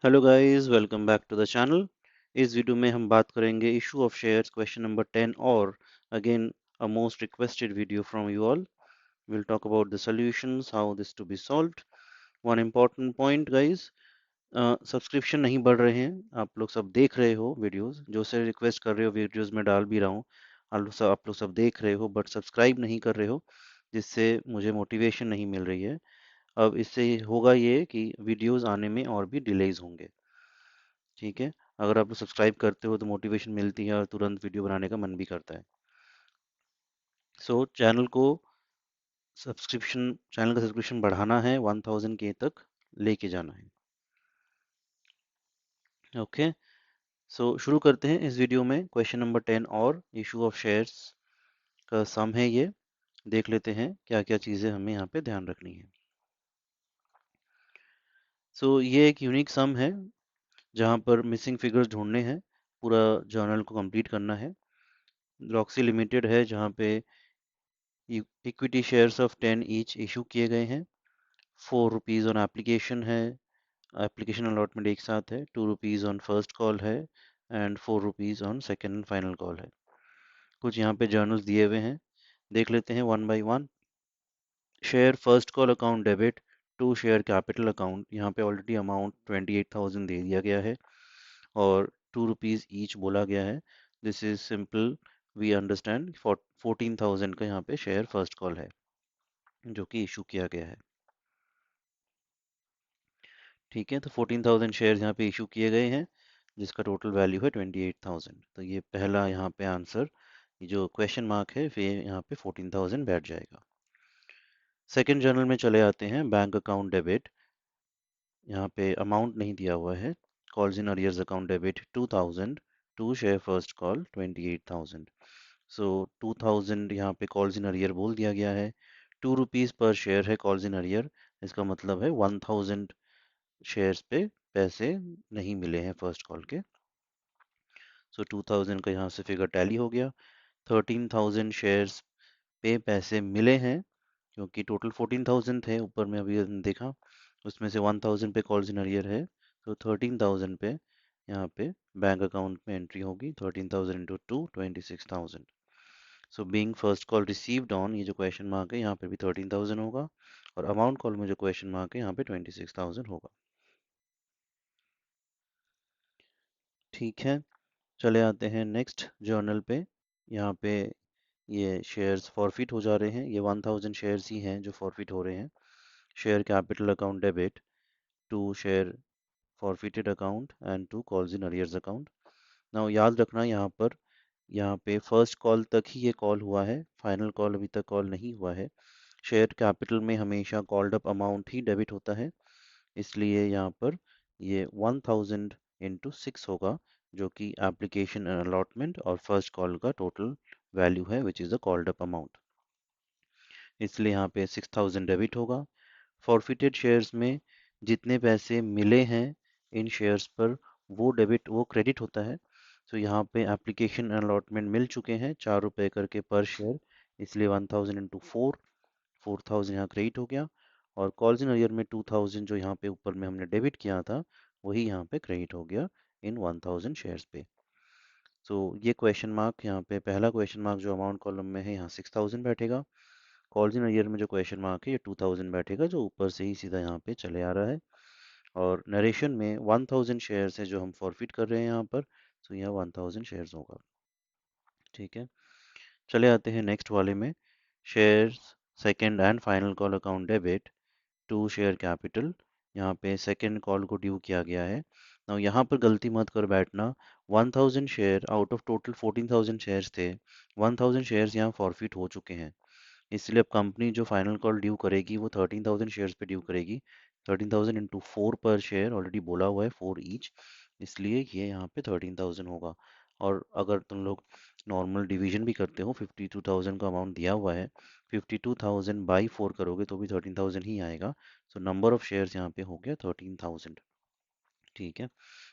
Hello guys, welcome back to the channel. इस video में हम बात करेंगे issue of shares question number 10 और again a most requested video from you all. Will talk about the solutions, how this to be solved. One important point guys, subscription नहीं बढ़ रहे हैं। आप लोग सब देख रहे हो वीडियोस, जो से रिक्वेस्ट कर रहे हो वीडियोस में डाल भी रहा हूँ। आप लोग सब देख रहे हो बट सब्सक्राइब नहीं कर रहे हो, जिससे मुझे मोटिवेशन नहीं मिल रही है। अब इससे होगा ये कि वीडियोस आने में और भी डिलेज होंगे। ठीक है, अगर आप सब्सक्राइब करते हो तो मोटिवेशन मिलती है और तुरंत वीडियो बनाने का मन भी करता है। चैनल को चैनल का सब्सक्रिप्शन बढ़ाना है, 1000 के तक लेके जाना है। ओके, शुरू करते हैं इस वीडियो में। क्वेश्चन नंबर 10 और इशू ऑफ शेयर्स का सम है ये। देख लेते हैं क्या क्या चीज़ें हमें यहाँ पे ध्यान रखनी है। ये एक यूनिक सम है जहाँ पर मिसिंग फिगर्स ढूंढने हैं, पूरा जर्नल को कंप्लीट करना है। रॉक्सी लिमिटेड है जहाँ पे equity shares of 10 each issue किए गए हैं। ₹4 ऑन एप्लीकेशन है, एप्लीकेशन अलॉटमेंट एक साथ है। ₹2 ऑन फर्स्ट कॉल है and ₹4 on second and final call है। कुछ यहाँ पे जर्नल्स दिए हुए हैं, देख लेते हैं one by one. Share first call account debit to share capital account, यहाँ पे ऑलरेडी अमाउंट 28,000 दे दिया गया है और ₹2 ईच बोला गया है। This is simple, we understand. 14,000 का यहाँ पे शेयर फर्स्ट कॉल है जो कि इशू किया गया है। ठीक है, तो 14,000 शेयर्स यहाँ पे इशू किए गए हैं जिसका टोटल वैल्यू है 28,000। तो ये पहला यहाँ पे आंसर, ये जो क्वेश्चन मार्क है फिर यहाँ पे 14,000 बैठ जाएगा। सेकंड जर्नल में चले आते हैं, बैंक अकाउंट डेबिट। यहाँ पे अमाउंट नहीं दिया हुआ है। Calls in arrears account debit 2,000 to share first call 28,000। 2,000 यहाँ पे कॉल्स इन अरियर बोल दिया गया है। ₹2 पर शेयर है कॉल्स इन अरियर, इसका मतलब है 1,000 शेयर्स पे पैसे नहीं मिले हैं फर्स्ट कॉल के। 2000 का यहाँ से फिगर टैली हो गया। 13,000 शेयर्स पे पैसे मिले हैं क्योंकि टोटल 14,000 थे, ऊपर में अभी हमने देखा, उसमें से 1000 पे कॉल्स इन अरियर है। 13,000 पे यहाँ पे बैंक अकाउंट में एंट्री होगी। 13,000 into 2, 26,000। Being first call received on, ये जो क्वेश्चन मार्क है यहाँ पे भी 13,000 होगा और अमाउंट कॉल में जो क्वेश्चन मार्क है यहाँ पे 26,000 होगा। ठीक है, चले आते हैं नेक्स्ट जर्नल पे। यहाँ पे ये शेयर्स फॉरफिट हो जा रहे हैं, ये 1000 शेयर्स ही हैं जो फॉरफिट हो रहे हैं। Share capital account debit to share forfeited account and to calls in arrears account. Now याद रखना यहाँ पे फर्स्ट कॉल तक ही ये कॉल हुआ है, फाइनल कॉल अभी तक कॉल नहीं हुआ है। शेयर कैपिटल में हमेशा कॉल्ड अप अमाउंट ही डेबिट होता है, इसलिए यहाँ पर ये 1000 इंटू 6 होगा जो कि एप्लीकेशन अलॉटमेंट और फर्स्ट कॉल का टोटल वैल्यू है which is the called up amount, इसलिए यहाँ पे 6000 डेबिट होगा। फॉरफिटेड शेयर्स में जितने पैसे मिले हैं इन शेयर्स पर वो क्रेडिट होता है। यहाँ पे एप्लीकेशन अलॉटमेंट मिल चुके हैं ₹4 करके पर शेयर, इसलिए 1000 इंटू 4,000 यहाँ क्रेडिट हो गया और कॉल्स इन अरियर में 2000 जो यहाँ पे ऊपर में हमने डेबिट किया था वही यहाँ पे क्रेडिट हो गया इन 1000 शेयर्स पे। ये क्वेश्चन मार्क यहाँ पे पहला क्वेश्चन मार्क जो अमाउंट कॉलम में है यहाँ 6000 बैठेगा। कॉल्स इन अरियर में जो क्वेश्चन मार्क है ये 2000 बैठेगा जो ऊपर से ही सीधा यहाँ पे चले आ रहा है। और नरेशन में 1000 शेयर्स है जो हम फॉरफिट कर रहे हैं यहाँ पर, यहाँ 1000 शेयर्स होगा। ठीक है, चले आते हैं नेक्स्ट वाले में। Shares second and final call account debit to share capital, यहाँ पे सेकेंड कॉल को ड्यू किया गया है। now यहाँ पर गलती मत कर बैठना, 1000 share out of total 14,000 shares थे, 1000 शेयर्स यहाँ फॉरफिट हो चुके हैं, इसलिए अब कंपनी जो फाइनल कॉल ड्यू करेगी वो 13,000 शेयर्स पे ड्यू करेगी। 13,000 इंटू 4 पर शेयर ऑलरेडी बोला हुआ है 4 ईच, इसलिए ये यहाँ पे 13,000 होगा। और अगर तुम लोग नॉर्मल डिवीजन भी करते हो, 52,000 का अमाउंट दिया हुआ है, 52,000 बाई 4 करोगे तो भी 13,000 ही आएगा। नंबर ऑफ शेयर्स यहाँ पे हो गया 13,000। ठीक है,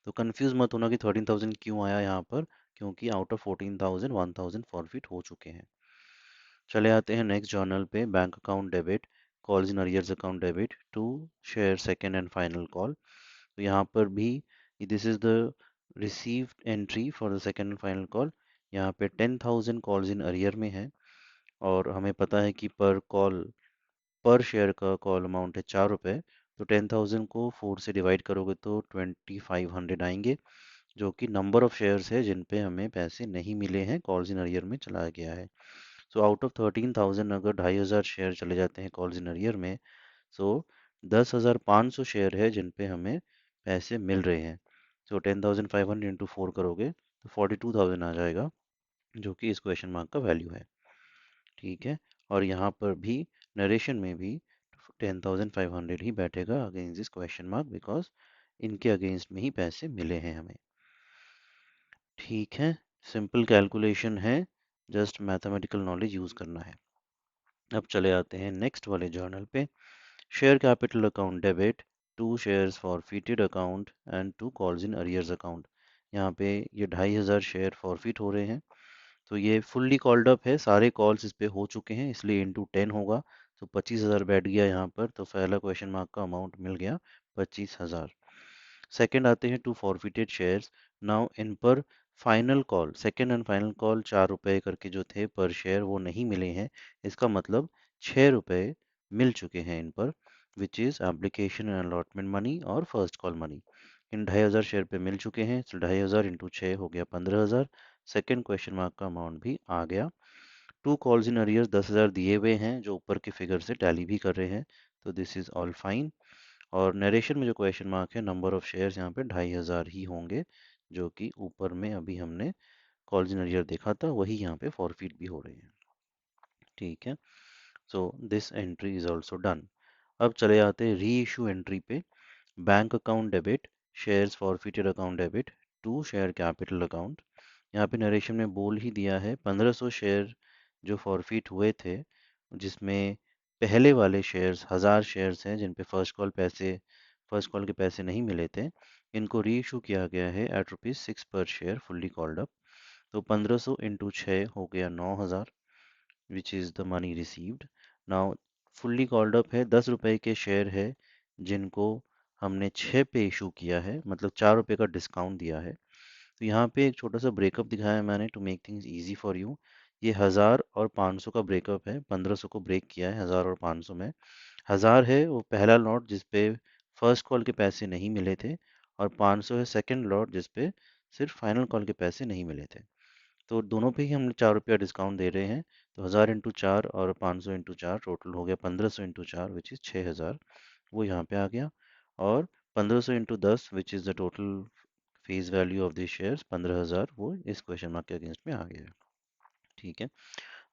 तो कंफ्यूज मत होना कि 13,000 क्यों आया यहाँ पर, क्योंकि आउट ऑफ 14,000 1,000 फॉरफिट हो चुके हैं। चले आते हैं नेक्स्ट जर्नल पे, bank account debit calls in arrears account debit to share second and final call. तो यहाँ पर भी this is the received entry for the second and final call. यहाँ पे 10,000 कॉल्स इन अरियर में है और हमें पता है कि पर शेयर का कॉल अमाउंट है 4 रुपये। तो 10,000 को 4 से डिवाइड करोगे तो 2,500 आएंगे, जो कि नंबर ऑफ शेयर्स है जिन पे हमें पैसे नहीं मिले हैं, कॉल्स इन अरियर में चला गया है। सो आउट ऑफ 13,000 अगर 2,500 शेयर चले जाते हैं कॉल्स इन अरियर में, सो 10,500 शेयर है जिन पे हमें पैसे मिल रहे हैं। सो 10,500 इंटू 4 करोगे तो 42,000 आ जाएगा, जो कि इस क्वेश्चन मार्क का वैल्यू है। ठीक है, और यहाँ पर भी नरेशन में भी 10,500 ही बैठेगा against this question mark, because इनके अगेंस्ट में ही पैसे मिले हैं हमें। ठीक है, सिंपल कैलकुलेशन है, जस्ट मैथमेटिकल नॉलेज यूज करना है। अब चले आते हैं नेक्स्ट वाले जर्नल पे। Share capital account debit, 2 shares forfeited account and 2 calls in arrears account. यहाँ पे ये 2,500 शेयर फॉरफिट हो रहे हैं, तो ये फुल्ली कॉल्ड अप है, सारे कॉल्स इस पे हो चुके हैं, इसलिए इंटू 10 होगा। तो 25,000 बैठ गया यहाँ पर, तो पहला क्वेश्चन मार्क का अमाउंट मिल गया 25,000। सेकंड आते हैं 2 फॉरफिटेड शेयर्स। नाउ इन पर final call, second and final call 4 रुपए करके जो थे पर शेयर वो नहीं मिले हैं, इसका मतलब 6 रुपए मिल चुके हैं इन पर, which is application and allotment money और फर्स्ट कॉल मनी। इन 2,500 शेयर पे मिल चुके हैं, तो 2,500 इंटू 6 हो गया 15,000। सेकेंड क्वेश्चन मार्क का अमाउंट भी आ गया। 2 कॉल्स इन अरियर्स 10,000 दिए हुए हैं, जो ऊपर के फिगर से टैली भी कर रहे हैं, तो दिस इज ऑल फाइन। और नरेशन में जो क्वेश्चन मार्क है, नंबर ऑफ शेयर्स यहाँ पे 2,500 ही होंगे, जो कि ऊपर में अभी हमने कॉल्स इन अरियर देखा था, वही यहाँ पे फॉरफिट भी हो रहे हैं। ठीक है, so this entry is also done. अब चले आते हैं री इशू एंट्री पे। Bank account debit, shares forfeited account debit, 2 share capital account. यहाँ पे नरेशन में बोल ही दिया है 1,500 शेयर जो फॉरफिट हुए थे, जिसमें पहले वाले शेयर्स 1,000 शेयर्स हैं जिन पे फर्स्ट कॉल के पैसे नहीं मिले थे, इनको री इशू किया गया है एट ₹6 पर शेयर फुल्ली कॉल्ड अप। तो 1,500 इंटू 6 हो गया 9,000, which is the money received. Now fully called up है, 10 रुपए के शेयर है जिनको हमने 6 पे इशू किया है, मतलब 4 रुपए का डिस्काउंट दिया है। तो यहाँ पे एक छोटा सा ब्रेकअप दिखाया है मैंने to make things easy for you. ये 1,000 और 500 का ब्रेकअप है, 1,500 को ब्रेक किया है 1,000 और 500 में। 1,000 है वो पहला लॉट जिसपे फर्स्ट कॉल के पैसे नहीं मिले थे, और 500 है सेकंड लॉट जिसपे सिर्फ फाइनल कॉल के पैसे नहीं मिले थे। तो दोनों पे ही हमने 4 रुपया डिस्काउंट दे रहे हैं, तो 1,000 इंटू 4 और 500 इंटू 4 टोटल हो गया 1,500 इंटू 4 विच इज़ 6,000, वो यहाँ पे आ गया। और 1,500 into 10 which is the total face value of the shares 15,000, वो इस क्वेश्चन मार्क के अगेंस्ट में आ गया है। ठीक है,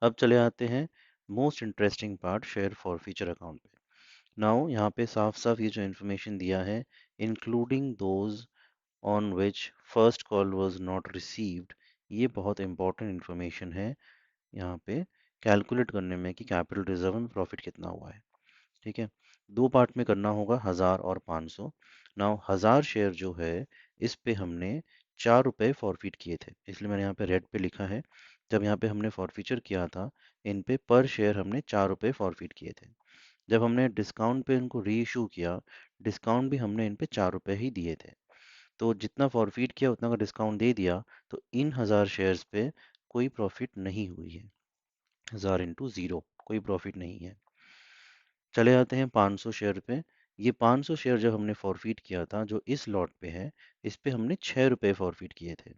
अब चले आते हैं most interesting part, share for future account पे। नाउ यहाँ पे साफ साफ ये जो इन्फॉर्मेशन दिया है, including those on which first call was not received, ये बहुत इंपॉर्टेंट इन्फॉर्मेशन है यहाँ पे कैलकुलेट करने में कि कैपिटल रिजर्व में प्रॉफिट कितना हुआ है। ठीक है, 2 पार्ट में करना होगा, 1,000 और 500। नाउ 1,000 शेयर जो है, इस पे हमने 4 रुपए फॉरफिट किए थे, इसलिए मैंने यहाँ पे रेड पे लिखा है। जब यहाँ पे हमने फॉरफीचर किया था, इन पे पर शेयर हमने 4 रुपए फॉरफिट किए थे। जब हमने डिस्काउंट पे इनको री इशू किया, डिस्काउंट भी हमने इन पे 4 रुपए ही दिए थे। तो जितना फॉरफिट किया उतना का डिस्काउंट दे दिया, तो इन 1,000 शेयर्स पे कोई प्रॉफिट नहीं हुई है। 1,000 इंटू 0, कोई प्रॉफिट नहीं है। चले आते हैं 500 शेयर पे। ये 500 शेयर जब हमने फॉरफिट किया था, जो इस लॉट पे है, इस पे हमने 6 रुपए फॉरफिट किए थे,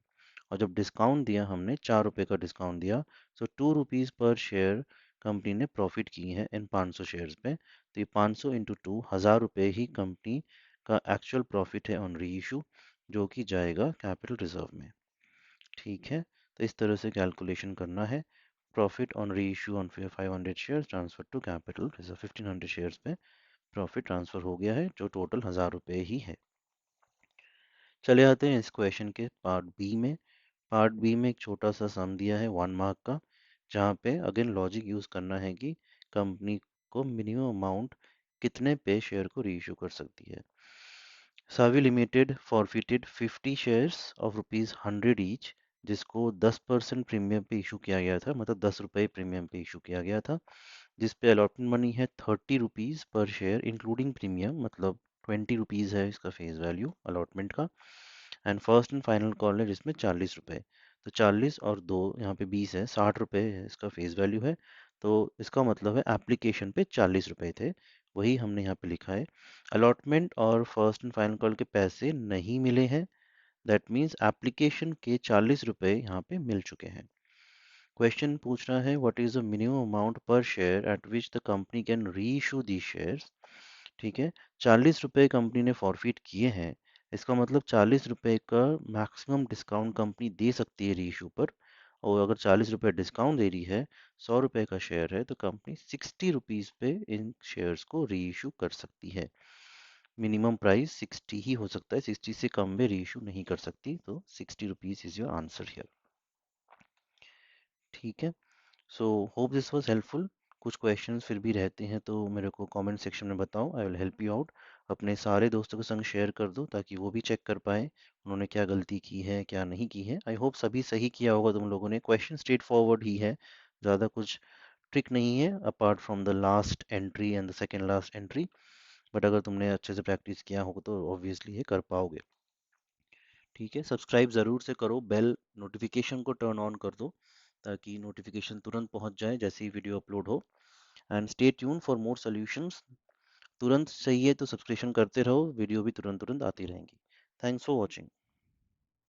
और जब डिस्काउंट दिया हमने 4 रुपए का डिस्काउंट दिया, सो ₹2 पर शेयर कंपनी ने प्रॉफिट की है इन 500 शेयर्स पे। तो ये 500 इंटू 2, 1,000 रुपए ही कंपनी का एक्चुअल प्रॉफिट है ऑन री इशू, जो कि जाएगा कैपिटल रिजर्व में। ठीक है, तो इस तरह से कैलकुलेशन करना है। Profit on reissue on 500 shares transfer to capital reserve, 1,500 shares पे प्रॉफिट ट्रांसफर हो गया है, जो टोटल 1,000 रुपए ही है। चले आते हैं इस क्वेश्चन के पार्ट बी में। पार्ट बी में एक छोटा सा सम दिया है 1 मार्क का, जहाँ पे अगेन लॉजिक यूज करना है कि कंपनी को मिनिमम अमाउंट कितने पे शेयर को रीइश्यू कर सकती है। Savi limited forfeited 50 shares of ₹100 each, जिसको 10% प्रीमियम पे इशू किया गया था, मतलब 10 रुपए प्रीमियम पे इशू किया गया था, जिस पे अलॉटमेंट मनी है ₹30 पर शेयर इंक्लूडिंग प्रीमियम, मतलब ₹20 है इसका फेस वैल्यू अलॉटमेंट का। And first and final call है जिसमें ₹40। तो 40 और 2 यहाँ पे 20 है, ₹60 है इसका फेस वैल्यू है। तो इसका मतलब है एप्लीकेशन पे ₹40 थे, वही हमने यहाँ पे लिखा है। अलॉटमेंट और फर्स्ट एंड फाइनल कॉल के पैसे नहीं मिले हैं, दैट मीन्स एप्लीकेशन के ₹40 यहाँ पे मिल चुके हैं। क्वेश्चन पूछ रहा है what is the minimum amount per share at which the company can reissue the shares. ठीक है, ₹40 कंपनी ने फॉरफिट किए हैं, इसका मतलब ₹40 का मैक्सिमम डिस्काउंट कंपनी दे सकती है री इशू पर। और अगर ₹40 डिस्काउंट दे रही है, ₹100 का शेयर है, तो कंपनी ₹60 पे इन शेयर्स को री इशू कर सकती है। मिनिमम प्राइस 60 ही हो सकता है, 60 से कम में री इशू नहीं कर सकती, तो ₹60 इज योर आंसर हियर। ठीक है, so hope this was helpful. कुछ क्वेश्चंस फिर भी रहते हैं तो मेरे को कमेंट सेक्शन में बताओ, I will help you out. अपने सारे दोस्तों के संग शेयर कर दो ताकि वो भी चेक कर पाए उन्होंने क्या गलती की है क्या नहीं की है। आई होप सभी सही किया होगा तुम लोगों ने। क्वेश्चन स्ट्रेट फॉरवर्ड ही है, ज़्यादा कुछ ट्रिक नहीं है apart from the last entry and the second last entry. But अगर तुमने अच्छे से प्रैक्टिस किया होगा तो ऑब्वियसली ये कर पाओगे। ठीक है, सब्सक्राइब ज़रूर से करो, बेल नोटिफिकेशन को टर्न ऑन कर दो ताकि नोटिफिकेशन तुरंत पहुंच जाए जैसे ही वीडियो अपलोड हो। And stay tune for more solutions. तुरंत चाहिए तो सब्सक्रिप्शन करते रहो, वीडियो भी तुरंत तुरंत आती रहेंगी। Thanks for watching.